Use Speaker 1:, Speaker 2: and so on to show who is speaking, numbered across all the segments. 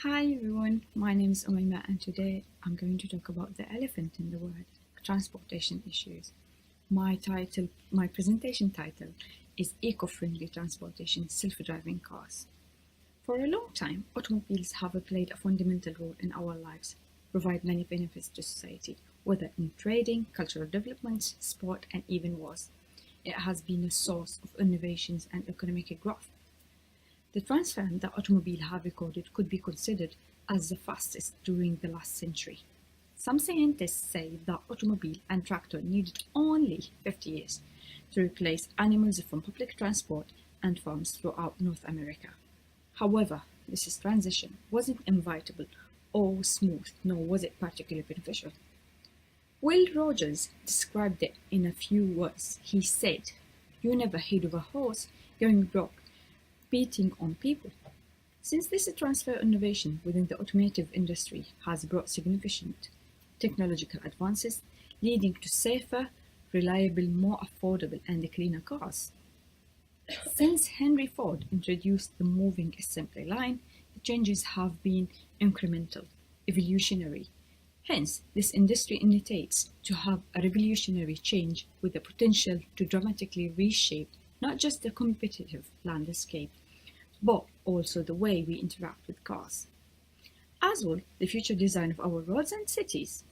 Speaker 1: Hi everyone, my name is Omayma and today I'm going to talk about the elephant in the world, transportation issues. My presentation title is Eco-Friendly Transportation, Self-Driving Cars. For a long time, automobiles have played a fundamental role in our lives, provide many benefits to society, whether in trading, cultural development, sport, and even wars. It has been a source of innovations and economic growth. The transfer that automobile have recorded could be considered as the fastest during the last century. Some scientists say that automobile and tractor needed only 50 years to replace animals from public transport and farms throughout North America. However, this transition wasn't inevitable or smooth, nor was it particularly beneficial. Will Rogers described it in a few words. He said, "You never heard of a horse going broke beating on people." Since this transfer innovation within the automotive industry has brought significant technological advances, leading to safer, reliable, more affordable, and cleaner cars. Since Henry Ford introduced the moving assembly line, the changes have been incremental, evolutionary. Hence, this industry indicates to have a revolutionary change with the potential to dramatically reshape not just the competitive landscape, but also the way we interact with cars, as well the future design of our roads and cities.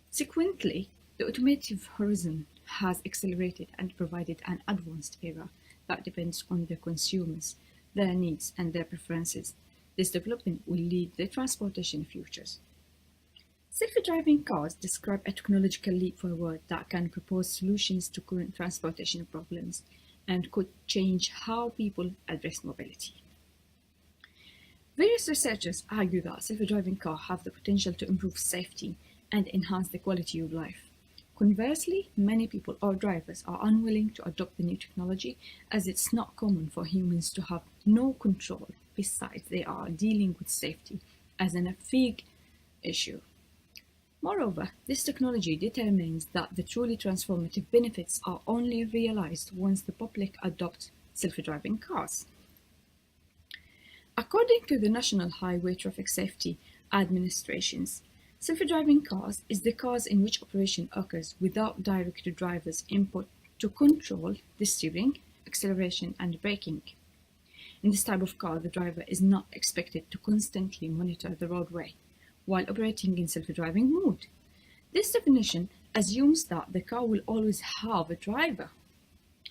Speaker 1: Consequently, the automotive horizon has accelerated and provided an advanced era that depends on the consumers, their needs and their preferences. This development will lead the transportation futures. Self-driving cars describe a technological leap forward that can propose solutions to current transportation problems and could change how people address mobility. Various researchers argue that self-driving cars have the potential to improve safety and enhance the quality of life. Conversely, many people or drivers are unwilling to adopt the new technology as it's not common for humans to have no control. Besides, they are dealing with safety as a big issue. Moreover, this technology determines that the truly transformative benefits are only realized once the public adopts self-driving cars. According to the National Highway Traffic Safety Administration's, self-driving cars is the cars in which operation occurs without direct driver's input to control the steering, acceleration, and braking. In this type of car, the driver is not expected to constantly monitor the roadway while operating in self-driving mode. This definition assumes that the car will always have a driver.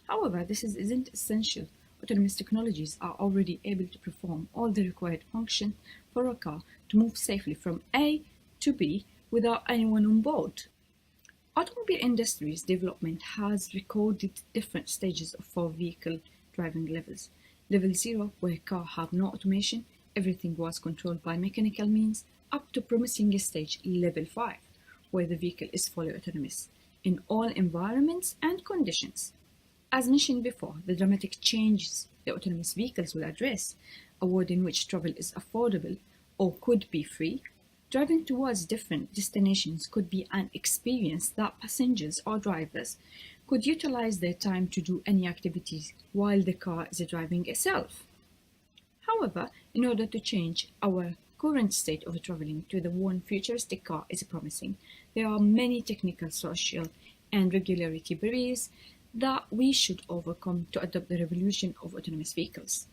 Speaker 1: However, this isn't essential. Autonomous technologies are already able to perform all the required functions for a car to move safely from A to B without anyone on board. Automobile industry's development has recorded different stages for vehicle driving levels. Level 0, where cars have no automation, everything was controlled by mechanical means, up to promising stage level 5, where the vehicle is fully autonomous in all environments and conditions. As mentioned before, the dramatic changes the autonomous vehicles will address, a world in which travel is affordable or could be free, driving towards different destinations could be an experience that passengers or drivers could utilize their time to do any activities while the car is driving itself. However, in order to change our current state of traveling to the one futuristic car is promising, there are many technical, social, and regulatory barriers that we should overcome to adopt the revolution of autonomous vehicles.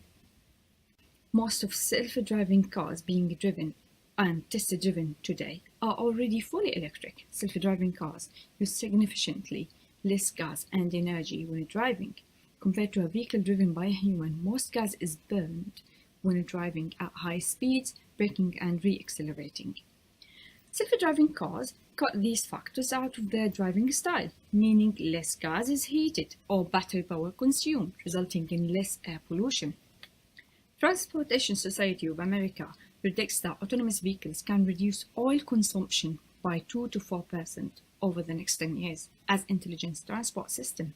Speaker 1: Most of self-driving cars being driven and test-driven today are already fully electric. Self-driving cars use significantly less gas and energy when driving. Compared to a vehicle driven by a human, most gas is burned when driving at high speeds, braking and re-accelerating. Self-driving cars cut these factors out of their driving style, meaning less gas is heated or battery power consumed, resulting in less air pollution. Transportation Society of America predicts that autonomous vehicles can reduce oil consumption by 2 to 4% over the next 10 years as intelligent transport system.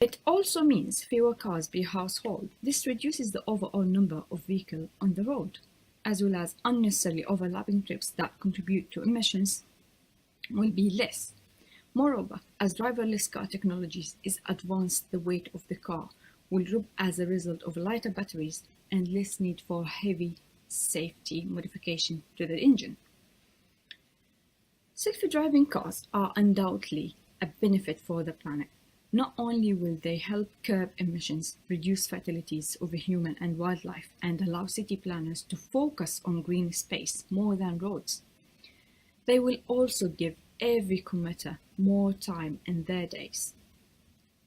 Speaker 1: It also means fewer cars per household. This reduces the overall number of vehicles on the road, as well as unnecessarily overlapping trips that contribute to emissions will be less. Moreover, as driverless car technologies is advanced, the weight of the car will drop as a result of lighter batteries and less need for heavy safety modification to the engine. Self-driving cars are undoubtedly a benefit for the planet. Not only will they help curb emissions, reduce fatalities of human and wildlife, and allow city planners to focus on green space more than roads, they will also give every commuter more time in their days.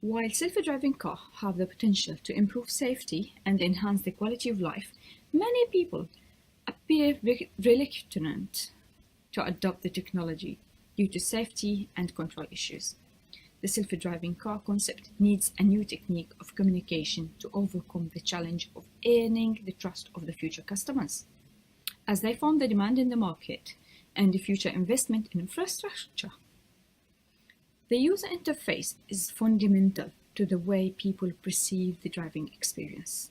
Speaker 1: While self-driving cars have the potential to improve safety and enhance the quality of life, many people appear reluctant to adopt the technology due to safety and control issues. The self-driving car concept needs a new technique of communication to overcome the challenge of earning the trust of the future customers, as they form the demand in the market and the future investment in infrastructure. The user interface is fundamental to the way people perceive the driving experience.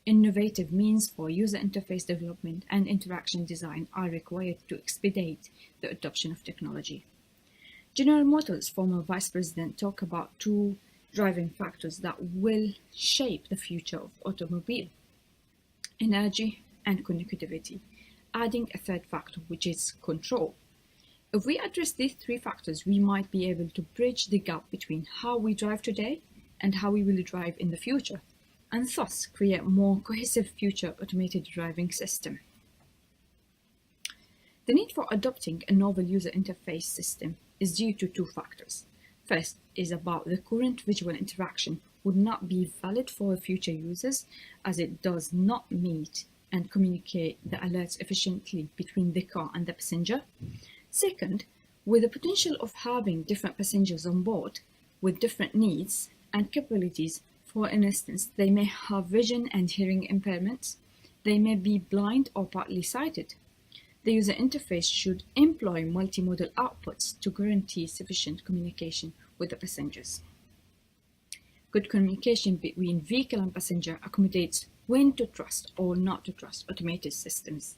Speaker 1: Innovative means for user interface development and interaction design are required to expedite the adoption of technology. General Motors' former vice president talked about two driving factors that will shape the future of automobile: energy and connectivity, adding a third factor, which is control. If we address these three factors, we might be able to bridge the gap between how we drive today and how we will drive in the future, and thus create a more cohesive future automated driving system. The need for adopting a novel user interface system is due to two factors. First is about the current visual interaction would not be valid for future users, as it does not meet and communicate the alerts efficiently between the car and the passenger. Second, with the potential of having different passengers on board with different needs and capabilities. For instance, they may have vision and hearing impairments, they may be blind or partly sighted. The user interface should employ multimodal outputs to guarantee sufficient communication with the passengers. Good communication between vehicle and passenger accommodates when to trust or not to trust automated systems.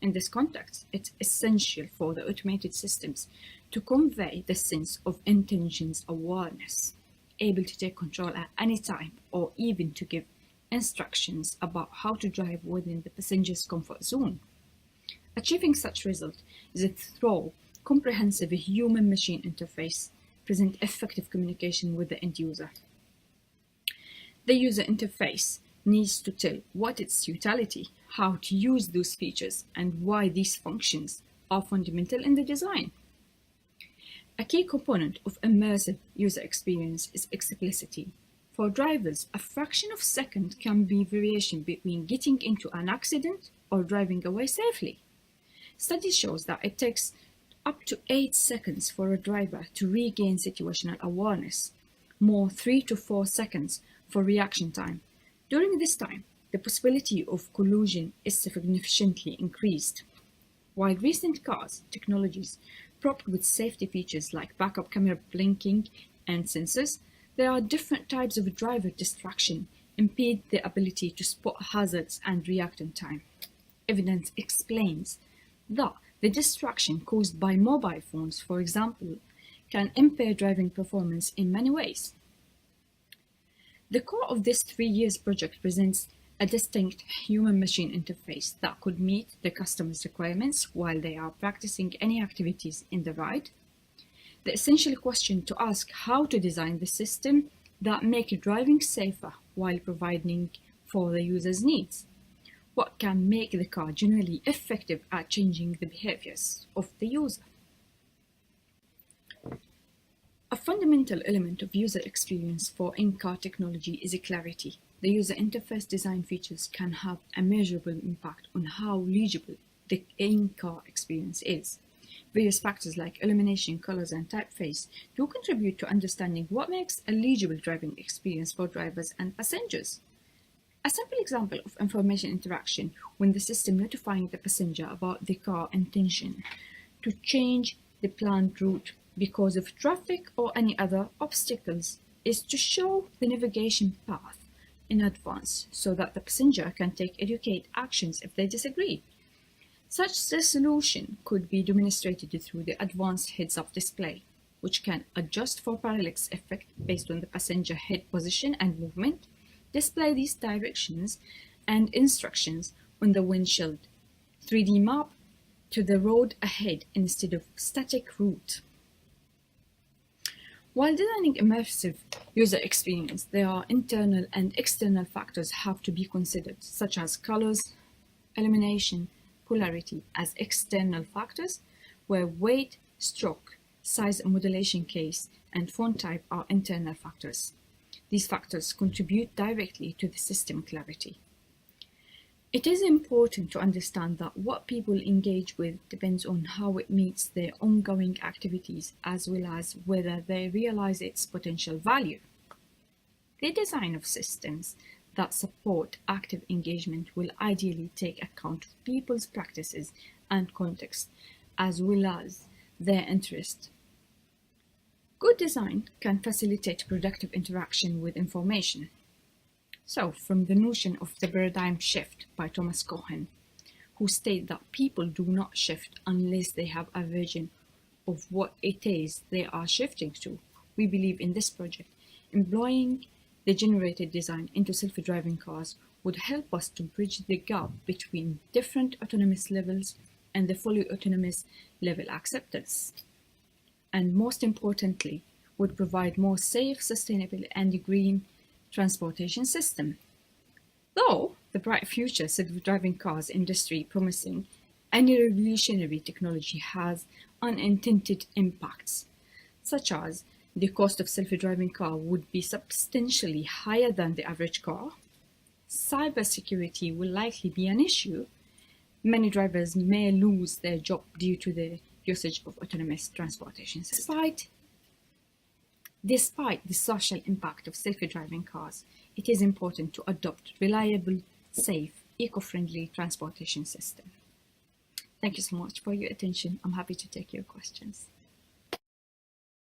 Speaker 1: In this context, it's essential for the automated systems to convey the sense of intentions awareness, able to take control at any time, or even to give instructions about how to drive within the passenger's comfort zone. Achieving such result is through comprehensive human-machine interface, present effective communication with the end user. The user interface needs to tell what its utility, how to use those features, and why these functions are fundamental in the design. A key component of immersive user experience is explicitity. For drivers, a fraction of a second can be variation between getting into an accident or driving away safely. Study shows that it takes up to 8 seconds for a driver to regain situational awareness, more 3 to 4 seconds for reaction time. During this time, the possibility of collision is significantly increased. While recent cars technologies propped with safety features like backup camera blinking and sensors, there are different types of driver distraction impede the ability to spot hazards and react in time. Evidence explains that the distraction caused by mobile phones, for example, can impair driving performance in many ways. The core of this 3-year project presents a distinct human-machine interface that could meet the customer's requirements while they are practicing any activities in the ride. The essential question to ask how to design the system that make driving safer while providing for the user's needs. What can make the car generally effective at changing the behaviors of the user? A fundamental element of user experience for in-car technology is clarity. The user interface design features can have a measurable impact on how legible the in-car experience is. Various factors like illumination, colors, and typeface do contribute to understanding what makes a legible driving experience for drivers and passengers. A simple example of information interaction when the system notifying the passenger about the car intention to change the planned route because of traffic or any other obstacles is to show the navigation path in advance so that the passenger can take educated actions if they disagree. Such a solution could be demonstrated through the advanced heads-up display, which can adjust for parallax effect based on the passenger head position and movement, display these directions and instructions on the windshield, 3D map to the road ahead instead of static route. While designing immersive user experience, there are internal and external factors have to be considered, such as colors, illumination, polarity as external factors, where weight, stroke, size modulation case, and font type are internal factors. These factors contribute directly to the system clarity. It is important to understand that what people engage with depends on how it meets their ongoing activities as well as whether they realize its potential value. The design of systems that support active engagement will ideally take account of people's practices and context as well as their interest. Good design can facilitate productive interaction with information. So, from the notion of the paradigm shift by Thomas Cohen, who stated that people do not shift unless they have a vision of what it is they are shifting to, we believe in this project, employing the generated design into self-driving cars would help us to bridge the gap between different autonomous levels and the fully autonomous level acceptance. And most importantly, would provide more safe, sustainable, and green transportation system. Though the bright future self-driving cars industry promising, any revolutionary technology has unintended impacts, such as the cost of self-driving car would be substantially higher than the average car. Cybersecurity will likely be an issue. Many drivers may lose their job due to the usage of autonomous transportation systems. Despite the social impact of self-driving cars, it is important to adopt reliable, safe, eco-friendly transportation system. Thank you so much for your attention. I'm happy to take your questions.